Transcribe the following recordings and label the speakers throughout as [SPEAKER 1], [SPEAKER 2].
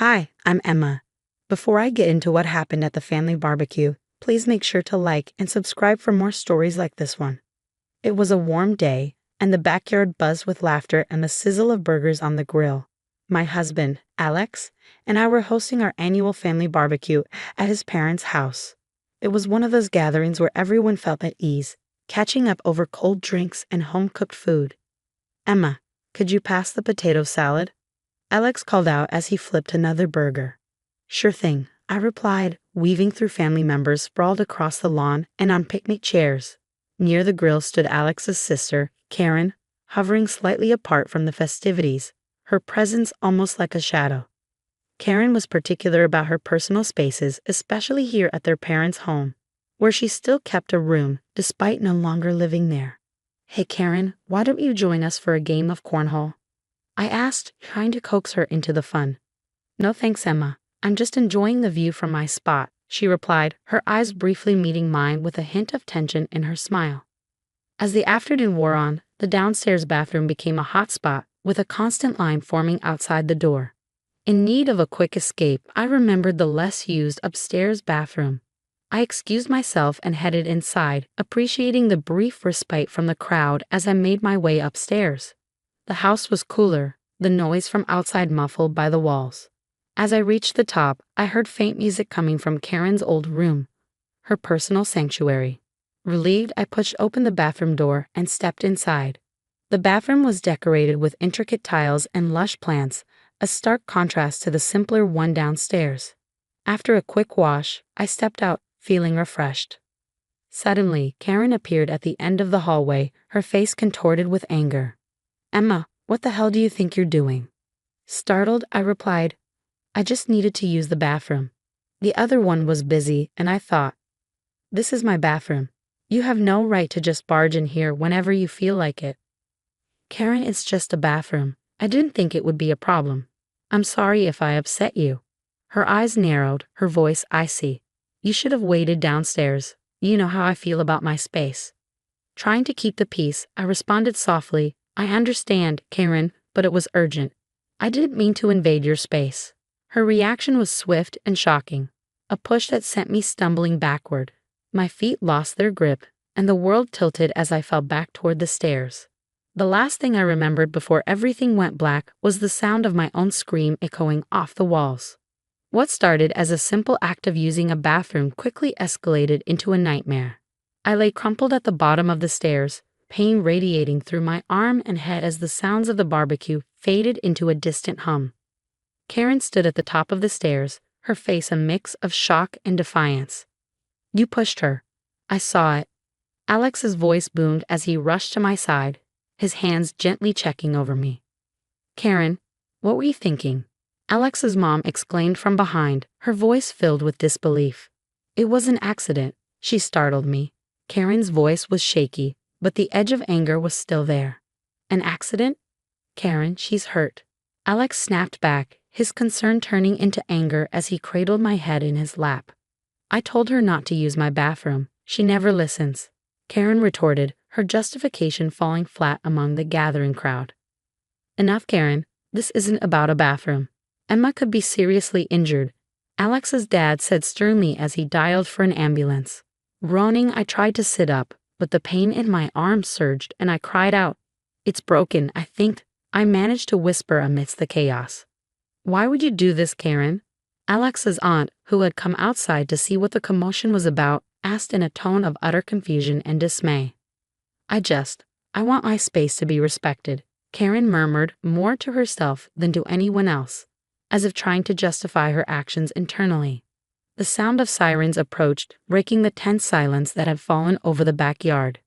[SPEAKER 1] Hi, I'm Emma. Before I get into what happened at the family barbecue, please make sure to like and subscribe for more stories like this one. It was a warm day, and the backyard buzzed with laughter and the sizzle of burgers on the grill. My husband, Alex, and I were hosting our annual family barbecue at his parents' house. It was one of those gatherings where everyone felt at ease, catching up over cold drinks and home-cooked food. Emma, could you pass the potato salad? Alex called out as he flipped another burger. Sure thing, I replied, weaving through family members sprawled across the lawn and on picnic chairs. Near the grill stood Alex's sister, Karen, hovering slightly apart from the festivities, her presence almost like a shadow. Karen was particular about her personal spaces, especially here at their parents' home, where she still kept a room despite no longer living there. Hey Karen, why don't you join us for a game of cornhole? I asked, trying to coax her into the fun. No thanks, Emma. I'm just enjoying the view from my spot, she replied, her eyes briefly meeting mine with a hint of tension in her smile. As the afternoon wore on, the downstairs bathroom became a hot spot, with a constant line forming outside the door. In need of a quick escape, I remembered the less used upstairs bathroom. I excused myself and headed inside, appreciating the brief respite from the crowd as I made my way upstairs. The house was cooler, the noise from outside muffled by the walls. As I reached the top, I heard faint music coming from Karen's old room, her personal sanctuary. Relieved, I pushed open the bathroom door and stepped inside. The bathroom was decorated with intricate tiles and lush plants, a stark contrast to the simpler one downstairs. After a quick wash, I stepped out, feeling refreshed. Suddenly, Karen appeared at the end of the hallway, her face contorted with anger. Emma, what the hell do you think you're doing? Startled, I replied, I just needed to use the bathroom. The other one was busy, and I thought, this is my bathroom. You have no right to just barge in here whenever you feel like it. Karen, it's just a bathroom. I didn't think it would be a problem. I'm sorry if I upset you. Her eyes narrowed, her voice icy. You should have waited downstairs. You know how I feel about my space. Trying to keep the peace, I responded softly, I understand, Karen, but it was urgent. I didn't mean to invade your space. Her reaction was swift and shocking, a push that sent me stumbling backward. My feet lost their grip, and the world tilted as I fell back toward the stairs. The last thing I remembered before everything went black was the sound of my own scream echoing off the walls. What started as a simple act of using a bathroom quickly escalated into a nightmare. I lay crumpled at the bottom of the stairs, pain radiating through my arm and head as the sounds of the barbecue faded into a distant hum. Karen stood at the top of the stairs, her face a mix of shock and defiance. You pushed her. I saw it. Alex's voice boomed as he rushed to my side, his hands gently checking over me. Karen, what were you thinking? Alex's mom exclaimed from behind, her voice filled with disbelief. It was an accident, she startled me. Karen's voice was shaky, but the edge of anger was still there. An accident? Karen, she's hurt. Alex snapped back, his concern turning into anger as he cradled my head in his lap. I told her not to use my bathroom. She never listens. Karen retorted, her justification falling flat among the gathering crowd. Enough, Karen. This isn't about a bathroom. Emma could be seriously injured, Alex's dad said sternly as he dialed for an ambulance. Groaning, I tried to sit up, but the pain in my arm surged and I cried out. It's broken, I think. I managed to whisper amidst the chaos. Why would you do this, Karen? Alex's aunt, who had come outside to see what the commotion was about, asked in a tone of utter confusion and dismay. I want my space to be respected, Karen murmured more to herself than to anyone else, as if trying to justify her actions internally. The sound of sirens approached, breaking the tense silence that had fallen over the backyard.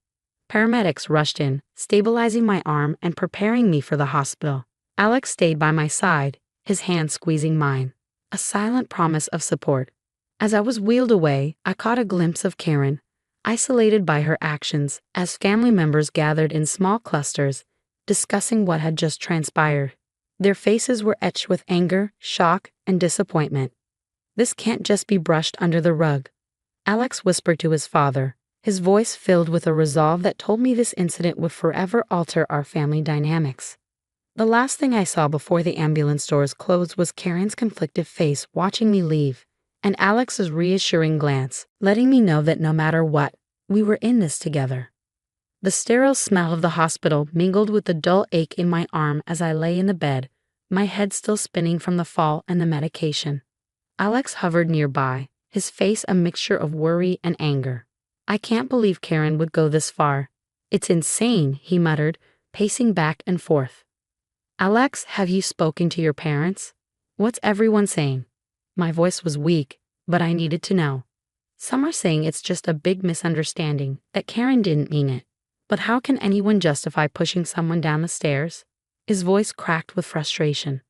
[SPEAKER 1] Paramedics rushed in, stabilizing my arm and preparing me for the hospital. Alex stayed by my side, his hand squeezing mine, a silent promise of support. As I was wheeled away, I caught a glimpse of Karen, isolated by her actions, as family members gathered in small clusters, discussing what had just transpired. Their faces were etched with anger, shock, and disappointment. This can't just be brushed under the rug, Alex whispered to his father, his voice filled with a resolve that told me this incident would forever alter our family dynamics. The last thing I saw before the ambulance doors closed was Karen's conflicted face watching me leave, and Alex's reassuring glance, letting me know that no matter what, we were in this together. The sterile smell of the hospital mingled with the dull ache in my arm as I lay in the bed, my head still spinning from the fall and the medication. Alex hovered nearby, his face a mixture of worry and anger. "I can't believe Karen would go this far. It's insane," he muttered, pacing back and forth. "Alex, have you spoken to your parents? What's everyone saying?" My voice was weak, but I needed to know. "Some are saying it's just a big misunderstanding, that Karen didn't mean it. But how can anyone justify pushing someone down the stairs?" His voice cracked with frustration.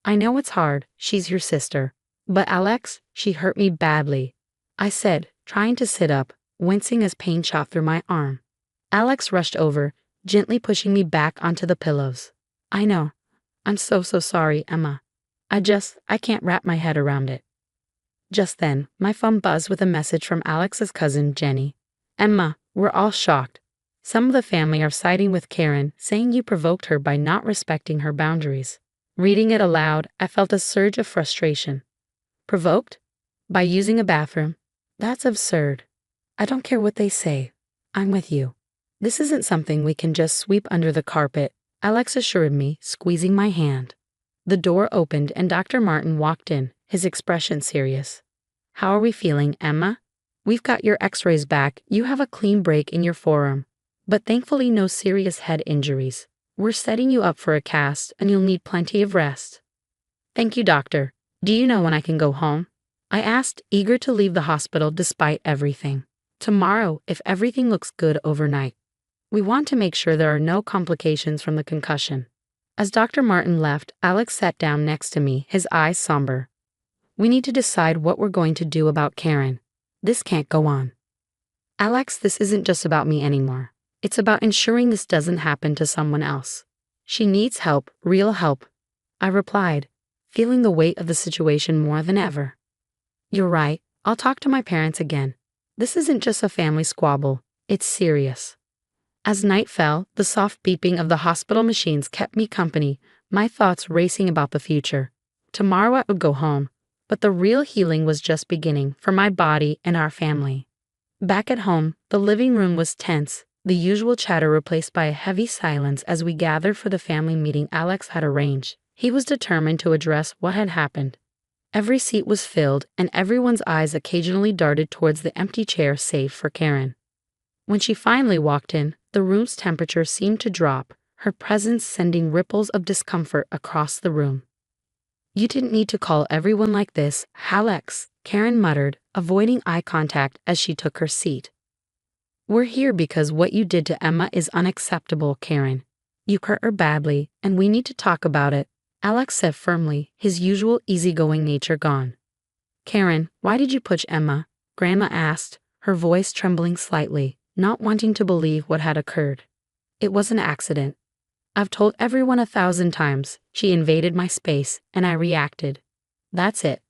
[SPEAKER 1] "I know it's hard, she's your sister. But Alex, she hurt me badly," I said, trying to sit up, wincing as pain shot through my arm. Alex rushed over, gently pushing me back onto the pillows. "I know. I'm so sorry, Emma. I can't wrap my head around it." Just then, my phone buzzed with a message from Alex's cousin, Jenny. "Emma, we're all shocked. Some of the family are siding with Karen, saying you provoked her by not respecting her boundaries." Reading it aloud, I felt a surge of frustration. Provoked? By using a bathroom? That's absurd. I don't care what they say. I'm with you. This isn't something we can just sweep under the carpet, Alex assured me, squeezing my hand. The door opened and Dr. Martin walked in, his expression serious. "How are we feeling, Emma? We've got your x-rays back. You have a clean break in your forearm, but thankfully no serious head injuries. We're setting you up for a cast and you'll need plenty of rest." "Thank you, doctor. Do you know when I can go home?" I asked, eager to leave the hospital despite everything. "Tomorrow, if everything looks good overnight. We want to make sure there are no complications from the concussion." As Dr. Martin left, Alex sat down next to me, his eyes somber. "We need to decide what we're going to do about Karen. This can't go on." "Alex, this isn't just about me anymore. It's about ensuring this doesn't happen to someone else. She needs help, real help," I replied, feeling the weight of the situation more than ever. "You're right. I'll talk to my parents again. This isn't just a family squabble. It's serious." As night fell, the soft beeping of the hospital machines kept me company, my thoughts racing about the future. Tomorrow I would go home, but the real healing was just beginning for my body and our family. Back at home, the living room was tense, the usual chatter replaced by a heavy silence as we gathered for the family meeting Alex had arranged. He was determined to address what had happened. Every seat was filled, and everyone's eyes occasionally darted towards the empty chair saved for Karen. When she finally walked in, the room's temperature seemed to drop, her presence sending ripples of discomfort across the room. "You didn't need to call everyone like this, Alex," Karen muttered, avoiding eye contact as she took her seat. "We're here because what you did to Emma is unacceptable, Karen. You hurt her badly, and we need to talk about it," Alex said firmly, his usual easygoing nature gone. "Karen, why did you push Emma?" Grandma asked, her voice trembling slightly, not wanting to believe what had occurred. "It was an accident. I've told everyone 1,000 times. She invaded my space, and I reacted. That's it."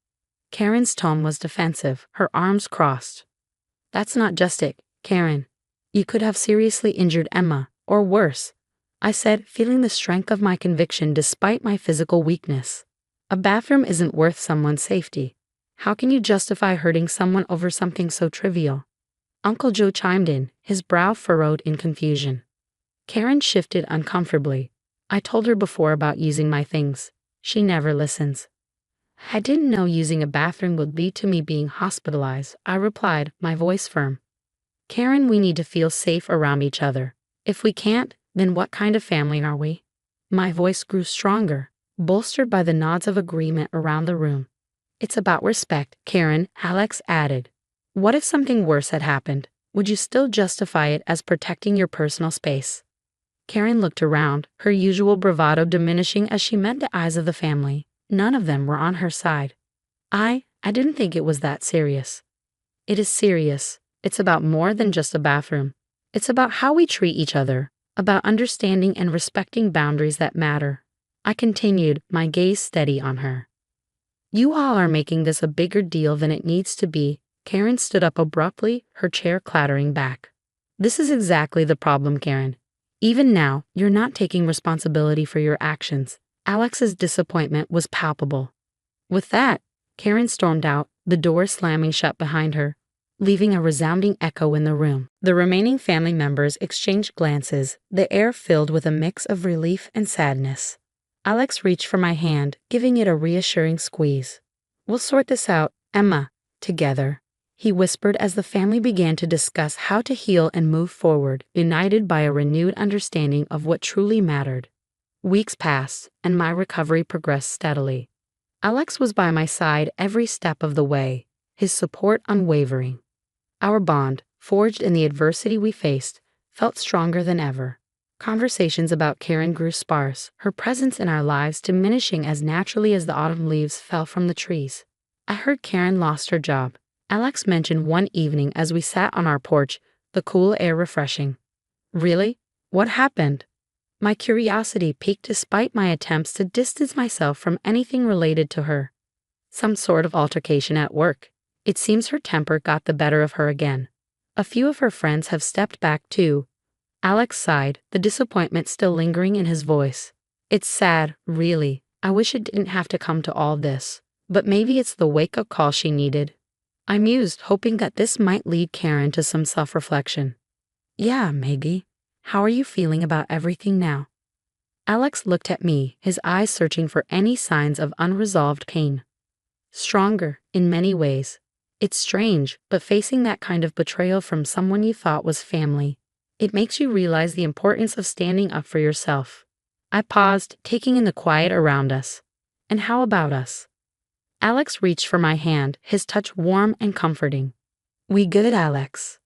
[SPEAKER 1] Karen's tone was defensive, her arms crossed. "That's not just it, Karen. You could have seriously injured Emma, or worse," I said, feeling the strength of my conviction despite my physical weakness. "A bathroom isn't worth someone's safety. How can you justify hurting someone over something so trivial?" Uncle Joe chimed in, his brow furrowed in confusion. Karen shifted uncomfortably. "I told her before about using my things. She never listens." "I didn't know using a bathroom would lead to me being hospitalized," I replied, my voice firm. "Karen, we need to feel safe around each other. If we can't, then what kind of family are we?" My voice grew stronger, bolstered by the nods of agreement around the room. "It's about respect, Karen," Alex added. "What if something worse had happened? Would you still justify it as protecting your personal space?" Karen looked around, her usual bravado diminishing as she met the eyes of the family. None of them were on her side. I didn't think it was that serious." "It is serious. It's about more than just a bathroom. It's about how we treat each other, about understanding and respecting boundaries that matter." I continued, my gaze steady on her. "You all are making this a bigger deal than it needs to be." Karen stood up abruptly, her chair clattering back. "This is exactly the problem, Karen. Even now, you're not taking responsibility for your actions. Alex's disappointment was palpable. With that, Karen stormed out, the door slamming shut behind her, leaving a resounding echo in the room. The remaining family members exchanged glances, the air filled with a mix of relief and sadness. Alex reached for my hand, giving it a reassuring squeeze. "We'll sort this out, Emma, together," he whispered as the family began to discuss how to heal and move forward, united by a renewed understanding of what truly mattered. Weeks passed, and my recovery progressed steadily. Alex was by my side every step of the way, his support unwavering. Our bond, forged in the adversity we faced, felt stronger than ever. Conversations about Karen grew sparse, her presence in our lives diminishing as naturally as the autumn leaves fell from the trees. I heard Karen lost her job. Alex mentioned one evening as we sat on our porch, the cool air refreshing. "Really? What happened?" My curiosity piqued despite my attempts to distance myself from anything related to her. "Some sort of altercation at work. It seems her temper got the better of her again. A few of her friends have stepped back too." Alex sighed, the disappointment still lingering in his voice. "It's sad, really. I wish it didn't have to come to all this. But maybe it's the wake-up call she needed." I mused, hoping that this might lead Karen to some self-reflection. "Yeah, Maggie. How are you feeling about everything now?" Alex looked at me, his eyes searching for any signs of unresolved pain. "Stronger, in many ways. It's strange, but facing that kind of betrayal from someone you thought was family, it makes you realize the importance of standing up for yourself." I paused, taking in the quiet around us. "And how about us?" Alex reached for my hand, his touch warm and comforting. "We good, Alex.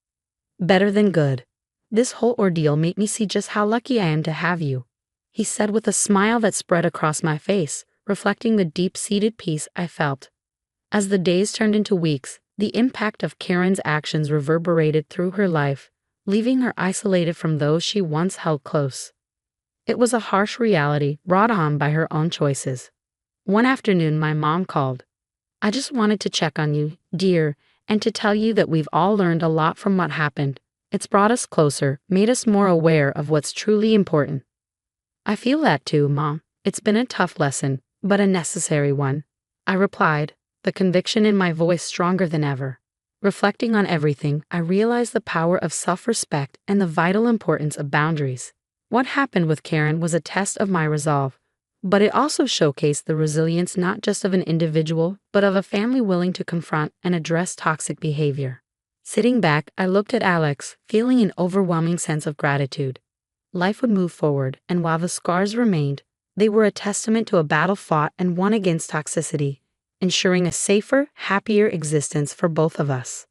[SPEAKER 1] Better than good. This whole ordeal made me see just how lucky I am to have you," he said with a smile that spread across my face, reflecting the deep-seated peace I felt. As the days turned into weeks, the impact of Karen's actions reverberated through her life, leaving her isolated from those she once held close. It was a harsh reality brought on by her own choices. One afternoon, my mom called. "I just wanted to check on you, dear, and to tell you that we've all learned a lot from what happened. It's brought us closer, made us more aware of what's truly important." "I feel that too, Mom. It's been a tough lesson, but a necessary one," I replied, the conviction in my voice stronger than ever. Reflecting on everything, I realized the power of self-respect and the vital importance of boundaries. What happened with Karen was a test of my resolve, but it also showcased the resilience not just of an individual, but of a family willing to confront and address toxic behavior. Sitting back, I looked at Alex, feeling an overwhelming sense of gratitude. Life would move forward, and while the scars remained, they were a testament to a battle fought and won against toxicity, ensuring a safer, happier existence for both of us.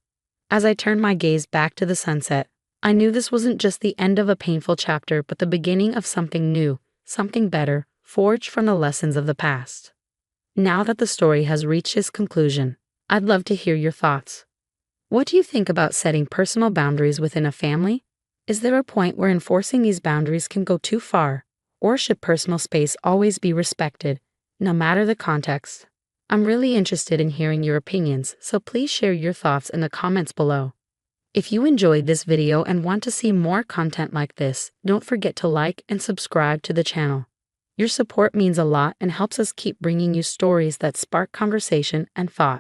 [SPEAKER 1] As I turned my gaze back to the sunset, I knew this wasn't just the end of a painful chapter, but the beginning of something new, something better, forged from the lessons of the past. Now that the story has reached its conclusion, I'd love to hear your thoughts. What do you think about setting personal boundaries within a family? Is there a point where enforcing these boundaries can go too far, or should personal space always be respected, no matter the context? I'm really interested in hearing your opinions, so please share your thoughts in the comments below. If you enjoyed this video and want to see more content like this, don't forget to like and subscribe to the channel. Your support means a lot and helps us keep bringing you stories that spark conversation and thought.